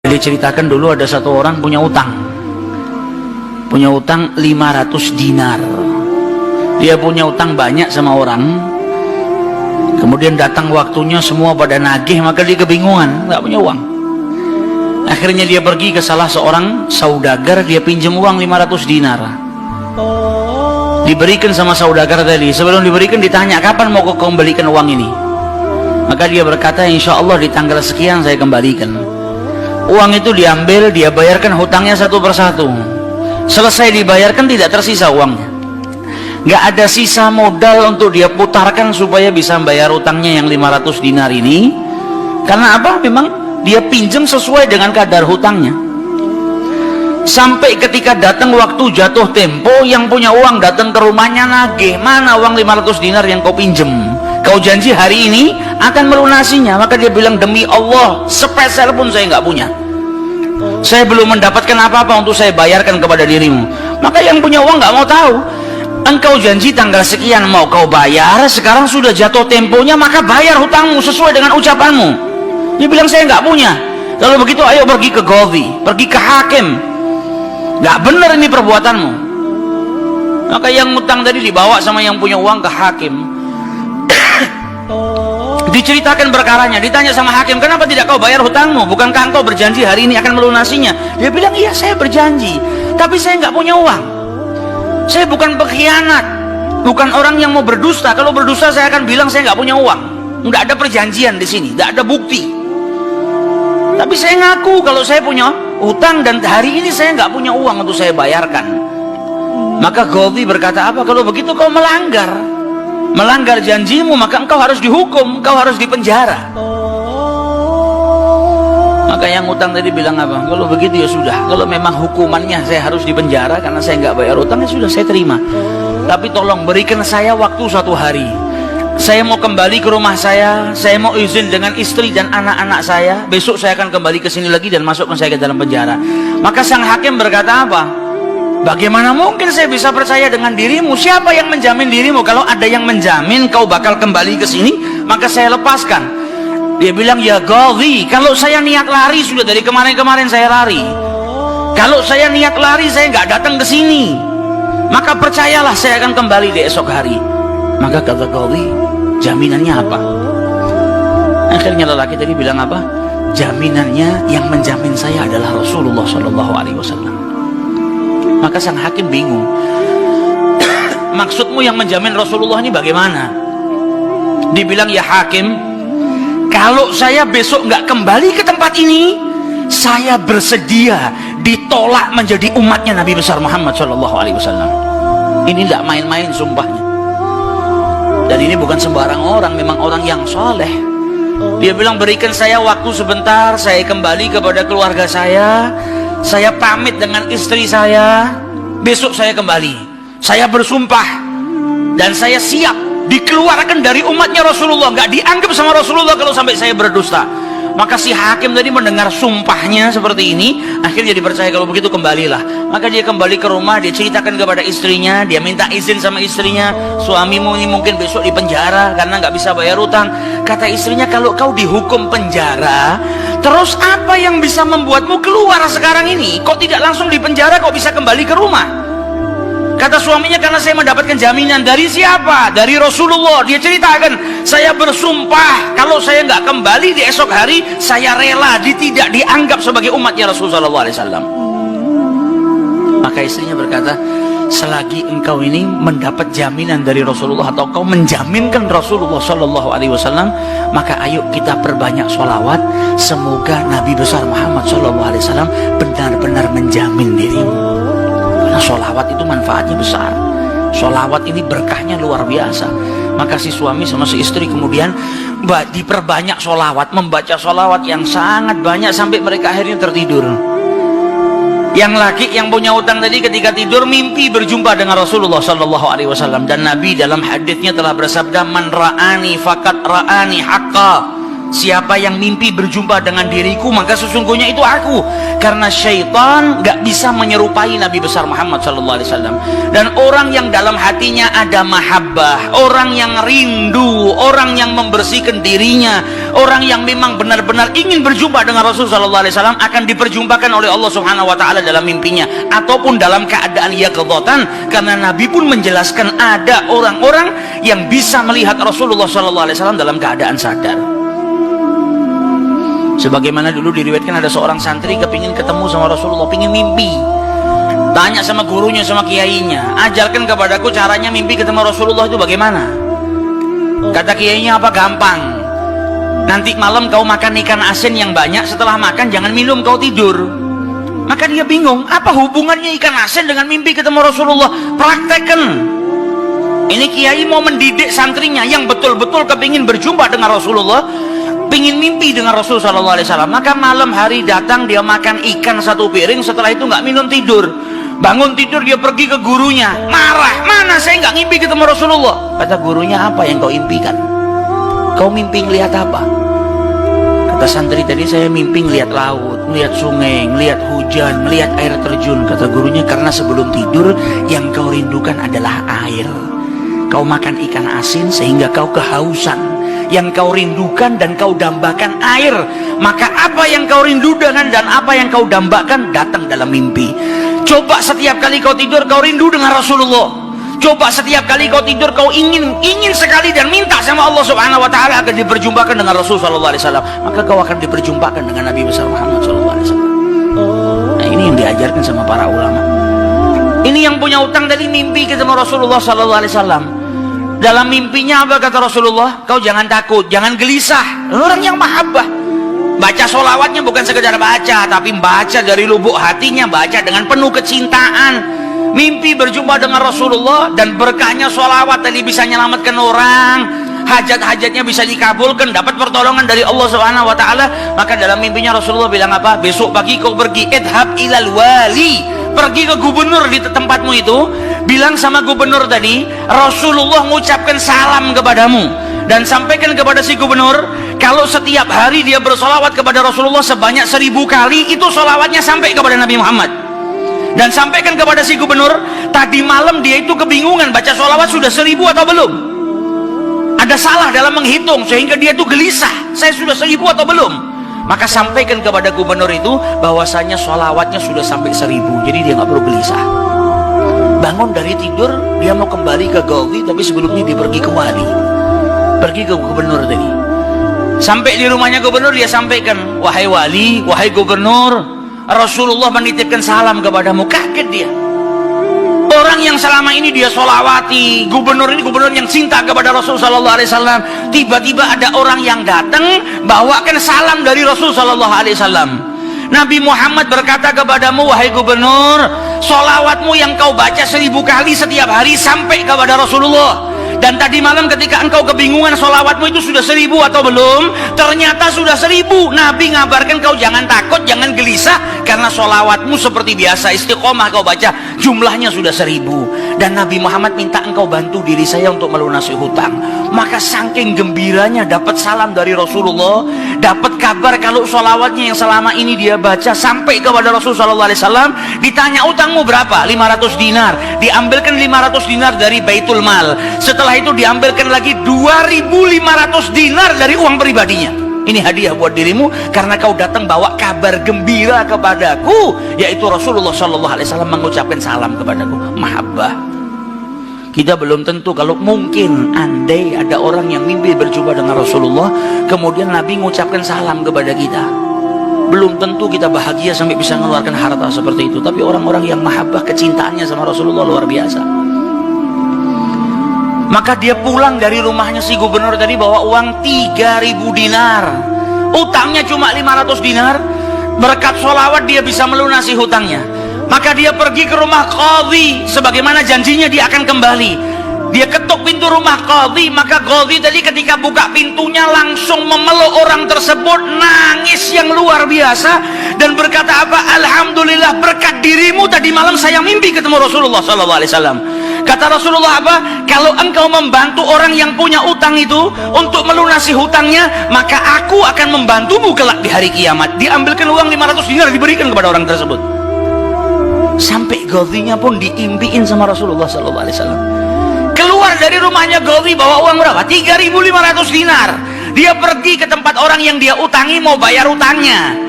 Diceritakan dulu ada satu orang punya utang 500 dinar. Dia punya utang banyak sama orang, kemudian datang waktunya semua pada nagih, maka dia kebingungan, nggak punya uang. Akhirnya dia pergi ke salah seorang saudagar, dia pinjam uang 500 dinar. Diberikan sama saudagar tadi. Sebelum diberikan ditanya, kapan mau kau kembalikan uang ini? Maka dia berkata, insya Allah di tanggal sekian saya kembalikan. Uang itu diambil, dia bayarkan hutangnya satu persatu. Selesai dibayarkan tidak tersisa uangnya, nggak ada sisa modal untuk dia putarkan supaya bisa bayar utangnya yang 500 dinar ini. Karena apa? Memang dia pinjam sesuai dengan kadar hutangnya. Sampai ketika datang waktu jatuh tempo, yang punya uang datang ke rumahnya nagih, mana uang 500 dinar yang kau pinjam? Kau janji hari ini akan melunasinya. Maka dia bilang, demi Allah sepeser pun saya nggak punya, saya belum mendapatkan apa-apa untuk saya bayarkan kepada dirimu. Maka yang punya uang nggak mau tahu. Engkau janji tanggal sekian mau kau bayar, sekarang sudah jatuh temponya, maka bayar hutangmu sesuai dengan ucapanmu. Dia bilang, saya nggak punya. Lalu begitu ayo pergi ke Qadhi, pergi ke hakim, nggak benar ini perbuatanmu. Maka yang utang tadi dibawa sama yang punya uang ke hakim. Diceritakan perkaranya, ditanya sama hakim, kenapa tidak kau bayar hutangmu? Bukankah engkau berjanji hari ini akan melunasinya? Dia bilang, iya saya berjanji, tapi saya nggak punya uang. Saya bukan pengkhianat, bukan orang yang mau berdusta. Kalau berdusta saya akan bilang saya nggak punya uang. Nggak ada perjanjian di sini, nggak ada bukti. Tapi saya ngaku kalau saya punya hutang dan hari ini saya nggak punya uang untuk saya bayarkan. Maka Qadhi berkata, apa kalau begitu kau melanggar janjimu, maka engkau harus dihukum, engkau harus dipenjara. Maka yang utang tadi bilang apa? Kalau begitu ya sudah, kalau memang hukumannya saya harus dipenjara karena saya nggak bayar utang, ya sudah saya terima. Tapi tolong berikan saya waktu 1 hari. Saya mau kembali ke rumah saya mau izin dengan istri dan anak-anak saya. Besok saya akan kembali ke sini lagi dan masukkan saya ke dalam penjara. Maka sang hakim berkata apa? Bagaimana mungkin saya bisa percaya dengan dirimu? Siapa yang menjamin dirimu? Kalau ada yang menjamin kau bakal kembali ke sini, maka saya lepaskan. Dia bilang, ya Qadhi, kalau saya niat lari sudah dari kemarin-kemarin saya lari. Kalau saya niat lari saya nggak datang ke sini, maka percayalah saya akan kembali di esok hari. Maka kata Qadhi, jaminannya apa? Akhirnya lelaki tadi bilang apa? Jaminannya yang menjamin saya adalah Rasulullah Shallallahu Alaihi Wasallam. Maka sang hakim bingung. Maksudmu yang menjamin Rasulullah ini bagaimana? Dibilang, ya hakim, kalau saya besok nggak kembali ke tempat ini, saya bersedia ditolak menjadi umatnya Nabi besar Muhammad Shallallahu Alaihi Wasallam. Ini tidak main-main sumpahnya. Dan ini bukan sembarang orang, memang orang yang soleh. Dia bilang, berikan saya waktu sebentar, saya kembali kepada keluarga saya pamit dengan istri saya, besok saya kembali. Saya bersumpah dan saya siap dikeluarkan dari umatnya Rasulullah, nggak dianggap sama Rasulullah kalau sampai saya berdusta. Maka si hakim tadi mendengar sumpahnya seperti ini, akhirnya dipercaya. Kalau begitu kembalilah. Maka dia kembali ke rumah, dia ceritakan kepada istrinya, dia minta izin sama istrinya, suamimu ini mungkin besok di penjara karena nggak bisa bayar utang. Kata istrinya, kalau kau dihukum penjara, terus apa yang bisa membuatmu keluar sekarang ini? Kok tidak langsung di penjara, kok bisa kembali ke rumah? Kata suaminya, karena saya mendapatkan jaminan. Dari siapa? Dari Rasulullah. Dia ceritakan, saya bersumpah kalau saya nggak kembali di esok hari, saya rela tidak dianggap sebagai umatnya Rasulullah SAW. Maka istrinya berkata, selagi engkau ini mendapat jaminan dari Rasulullah atau kau menjaminkan Rasulullah SAW, maka ayo kita perbanyak sholawat. Semoga Nabi besar Muhammad SAW benar-benar menjamin dirimu. Karena sholawat itu manfaatnya besar. Sholawat ini berkahnya luar biasa. Maka si suami sama si istri kemudian diperbanyak sholawat, membaca sholawat yang sangat banyak sampai mereka akhirnya tertidur. Yang laki yang punya utang tadi ketika tidur mimpi berjumpa dengan Rasulullah Sallallahu Alaihi Wasallam, dan Nabi dalam hadisnya telah bersabda, man ra'ani fakat ra'ani haqqa. Siapa yang mimpi berjumpa dengan diriku, maka sesungguhnya itu aku. Karena syaitan gak bisa menyerupai Nabi besar Muhammad SAW. Dan orang yang dalam hatinya ada mahabbah, orang yang rindu, orang yang membersihkan dirinya, orang yang memang benar-benar ingin berjumpa dengan Rasul SAW, akan diperjumpakan oleh Allah Subhanahu Wa Taala dalam mimpinya ataupun dalam keadaan yaqdhatan. Karena Nabi pun menjelaskan ada orang-orang yang bisa melihat Rasulullah SAW dalam keadaan sadar. Sebagaimana dulu diriwayatkan ada seorang santri kepingin ketemu sama Rasulullah, pingin mimpi. Tanya sama gurunya, sama kiainya, ajarkan kepadaku caranya mimpi ketemu Rasulullah itu bagaimana. Kata kiainya, apa? Gampang. Nanti malam kau makan ikan asin yang banyak, setelah makan jangan minum, kau tidur. Maka dia bingung, apa hubungannya ikan asin dengan mimpi ketemu Rasulullah? Praktekkan. Ini kiai mau mendidik santrinya yang betul-betul kepingin berjumpa dengan Rasulullah, pingin mimpi dengan Rasul SAW. Maka malam hari datang, dia makan ikan satu piring, setelah itu nggak minum, tidur. Bangun tidur, dia pergi ke gurunya, marah, mana saya nggak ngimpi ketemu Rasulullah. Kata gurunya, apa yang kau impikan? Kau mimpi ngelihat apa? Kata santri tadi, saya mimpi ngelihat laut, ngelihat sungai, ngelihat hujan, ngelihat air terjun. Kata gurunya, karena sebelum tidur yang kau rindukan adalah air. Kau makan ikan asin sehingga kau kehausan. Yang kau rindukan dan kau dambakan air. Maka apa yang kau rindukan dan apa yang kau dambakan datang dalam mimpi. Coba setiap kali kau tidur kau rindu dengan Rasulullah. Coba setiap kali kau tidur kau ingin sekali dan minta sama Allah Subhanahu Wa Taala agar diperjumpakan dengan Rasul Sallallahu Alaihi Wasallam. Maka kau akan diperjumpakan dengan Nabi besar Muhammad Sallallahu Alaihi Wasallam. Nah, ini yang diajarkan sama para ulama. Ini yang punya utang dari mimpi ketemu Rasulullah Sallallahu Alaihi Wasallam. Dalam mimpinya apa kata Rasulullah? Kau jangan takut, jangan gelisah. Orang yang mahabbah, baca solawatnya bukan sekedar baca, tapi baca dari lubuk hatinya, baca dengan penuh kecintaan. Mimpi berjumpa dengan Rasulullah dan berkahnya solawat tadi bisa menyelamatkan orang, hajat-hajatnya bisa dikabulkan, dapat pertolongan dari Allah Subhanahu Wa Taala. Maka dalam mimpinya Rasulullah bilang apa? Besok pagi kau pergi, idhab ilal wali, pergi ke gubernur di tempatmu itu, bilang sama gubernur tadi, Rasulullah mengucapkan salam kepadamu, dan sampaikan kepada si gubernur, kalau setiap hari dia bersolawat kepada Rasulullah sebanyak 1000 kali, itu solawatnya sampai kepada Nabi Muhammad. Dan sampaikan kepada si gubernur, tadi malam dia itu kebingungan, baca solawat sudah 1000 atau belum, ada salah dalam menghitung sehingga dia itu gelisah, saya sudah 1000 atau belum. Maka sampaikan kepada gubernur itu bahwasanya sholawatnya sudah sampai 1000, jadi dia nggak perlu gelisah. Bangun dari tidur, dia mau kembali ke Gaudi, tapi sebelumnya dia pergi ke wali, pergi ke gubernur tadi. Sampai di rumahnya gubernur, dia sampaikan, wahai wali, wahai gubernur, Rasulullah menitipkan salam kepadamu. Kaget dia. Orang yang selama ini dia sholawati, gubernur ini gubernur yang cinta kepada Rasul Sallallahu Alaihi Wasallam, tiba-tiba ada orang yang datang bawakan salam dari Rasul Sallallahu Alaihi Wasallam. Nabi Muhammad berkata kepadamu, wahai gubernur, sholawatmu yang kau baca 1000 kali setiap hari sampai kepada Rasulullah. Dan tadi malam ketika engkau kebingungan sholawatmu itu sudah 1000 atau belum, ternyata sudah 1000. Nabi ngabarkan kau jangan takut, jangan gelisah, karena sholawatmu seperti biasa, istiqomah kau baca, jumlahnya sudah 1000. Dan Nabi Muhammad minta engkau bantu diri saya untuk melunasi hutang. Maka saking gembiranya dapat salam dari Rasulullah, dapat kabar kalau sholawatnya yang selama ini dia baca sampai kepada Rasul Sallallahu Alaihi Wasallam. Ditanya utangmu berapa? 500 dinar. Diambilkan 500 dinar dari Baitul Mal. Setelah itu diambilkan lagi 2500 dinar dari uang pribadinya. Ini hadiah buat dirimu karena kau datang bawa kabar gembira kepadaku, yaitu Rasulullah Sallallahu Alaihi Wasallam mengucapkan salam kepadaku. Mahabbah. Kita belum tentu, kalau mungkin andai ada orang yang mimpi berjumpa dengan Rasulullah kemudian Nabi mengucapkan salam kepada kita, belum tentu kita bahagia sampai bisa mengeluarkan harta seperti itu. Tapi orang-orang yang mahabbah, kecintaannya sama Rasulullah luar biasa. Maka dia pulang dari rumahnya si gubernur tadi bawa uang 3000 dinar, utangnya cuma 500 dinar. Berkat sholawat dia bisa melunasi hutangnya. Maka dia pergi ke rumah qadhi, sebagaimana janjinya dia akan kembali. Dia ketuk pintu rumah qadhi, maka qadhi tadi ketika buka pintunya langsung memeluk orang tersebut, nangis yang luar biasa dan berkata apa? Alhamdulillah, berkat dirimu tadi malam saya mimpi ketemu Rasulullah SAW. Kata Rasulullah apa? Kalau engkau membantu orang yang punya utang itu untuk melunasi hutangnya, maka aku akan membantumu kelak di hari kiamat. Diambilkan uang 500 dinar, diberikan kepada orang tersebut. Sampai Ghazinya pun diimpiin sama Rasulullah SAW. Keluar dari rumahnya Ghazi bawa uang berapa? 3.500 dinar. Dia pergi ke tempat orang yang dia utangi mau bayar utangnya.